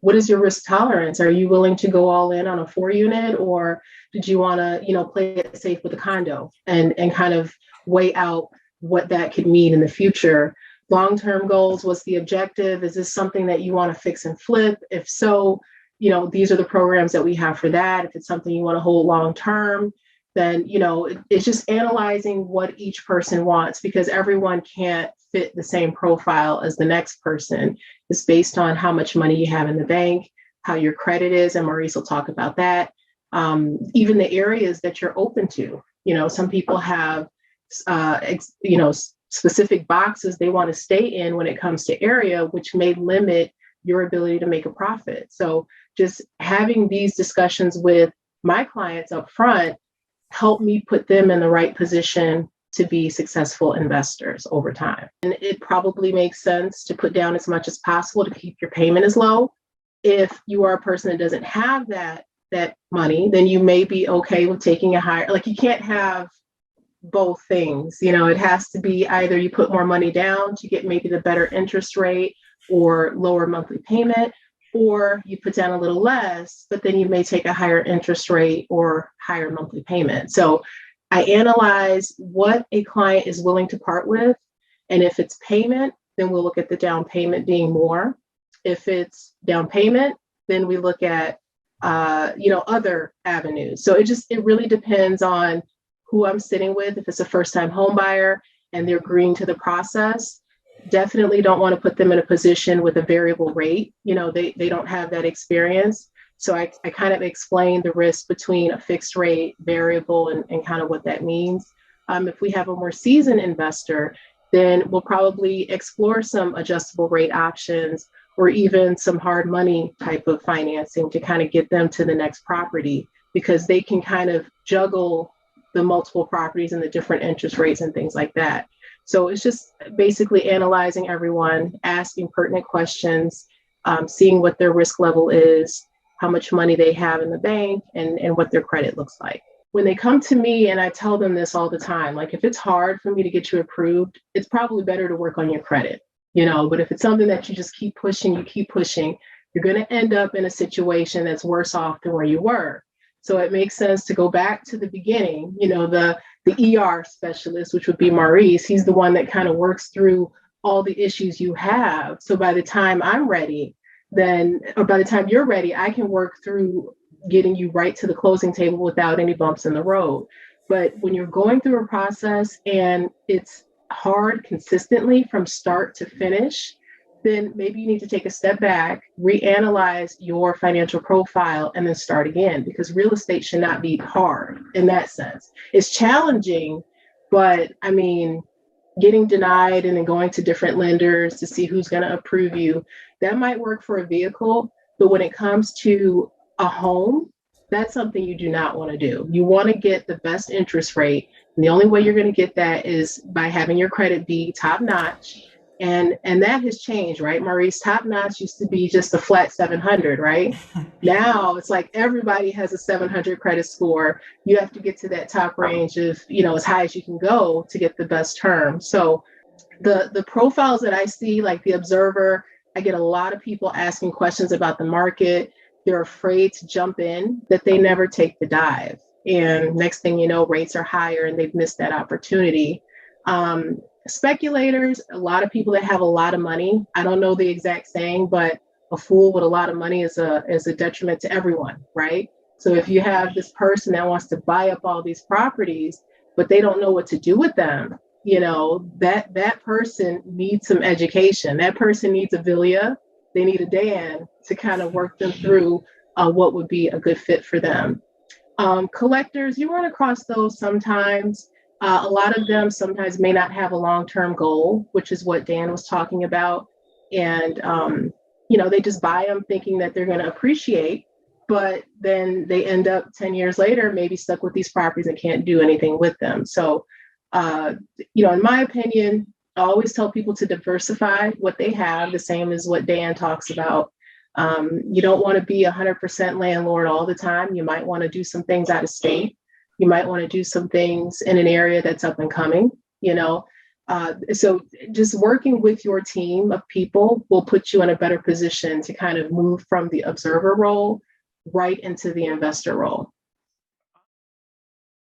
what is your risk tolerance? Are you willing to go all in on a 4 unit, or did you want to, play it safe with a condo and kind of weigh out what that could mean in the future? Long-term goals, what's the objective? Is this something that you want to fix and flip? If so, these are the programs that we have for that. If it's something you want to hold long-term, then, it's just analyzing what each person wants, because everyone can't fit the same profile as the next person. It's based on how much money you have in the bank, how your credit is, and Maurice will talk about that. Even the areas that you're open to. Some people have, specific boxes they want to stay in when it comes to area, which may limit your ability to make a profit. So just having these discussions with my clients up front help me put them in the right position to be successful investors over time. And it probably makes sense to put down as much as possible to keep your payment as low. If you are a person that doesn't have that money, then you may be okay with taking a higher, like, you can't have both things. It has to be either you put more money down to get maybe the better interest rate or lower monthly payment, or you put down a little less, but then you may take a higher interest rate or higher monthly payment. So I analyze what a client is willing to part with. And if it's payment, then we'll look at the down payment being more. If it's down payment, then we look at, other avenues. So it really depends on who I'm sitting with. If it's a first-time home buyer and they're agreeing to the process, definitely don't want to put them in a position with a variable rate. They don't have that experience. So I kind of explain the risk between a fixed rate, variable, and kind of what that means. If we have a more seasoned investor, then we'll probably explore some adjustable rate options or even some hard money type of financing to kind of get them to the next property, because they can kind of juggle the multiple properties and the different interest rates and things like that. So it's just basically analyzing everyone, asking pertinent questions, seeing what their risk level is, how much money they have in the bank, and what their credit looks like. When they come to me, and I tell them this all the time, like, if it's hard for me to get you approved, it's probably better to work on your credit, but if it's something that you just keep pushing, you're going to end up in a situation that's worse off than where you were. So it makes sense to go back to the beginning. The ER specialist, which would be Maurice, he's the one that kind of works through all the issues you have. So by the time I'm ready, or by the time you're ready, I can work through getting you right to the closing table without any bumps in the road. But when you're going through a process and it's hard consistently from start to finish, then maybe you need to take a step back, reanalyze your financial profile, and then start again, because real estate should not be hard in that sense. It's challenging, but getting denied and then going to different lenders to see who's going to approve you, that might work for a vehicle. But when it comes to a home, that's something you do not want to do. You want to get the best interest rate. And the only way you're going to get that is by having your credit be top notch. And that has changed, right? Maurice, top notch used to be just a flat 700, right? Now it's like everybody has a 700 credit score. You have to get to that top range of, as high as you can go to get the best term. So the profiles that I see, like the observer, I get a lot of people asking questions about the market. They're afraid to jump in, that they never take the dive. And next thing you know, rates are higher and they've missed that opportunity. Speculators, a lot of people that have a lot of money, I don't know the exact saying, but a fool with a lot of money is a detriment to everyone, right? So if you have this person that wants to buy up all these properties, but they don't know what to do with them, that person needs some education. That person needs a Villia. They need a Dan to kind of work them through what would be a good fit for them. Collectors, you run across those sometimes. A lot of them sometimes may not have a long-term goal, which is what Dan was talking about. And, they just buy them thinking that they're going to appreciate, but then they end up 10 years later, maybe stuck with these properties and can't do anything with them. So, in my opinion, I always tell people to diversify what they have, the same as what Dan talks about. You don't want to be 100% landlord all the time. You might want to do some things out of state. You might want to do some things in an area that's up and coming. So just working with your team of people will put you in a better position to kind of move from the observer role right into the investor role.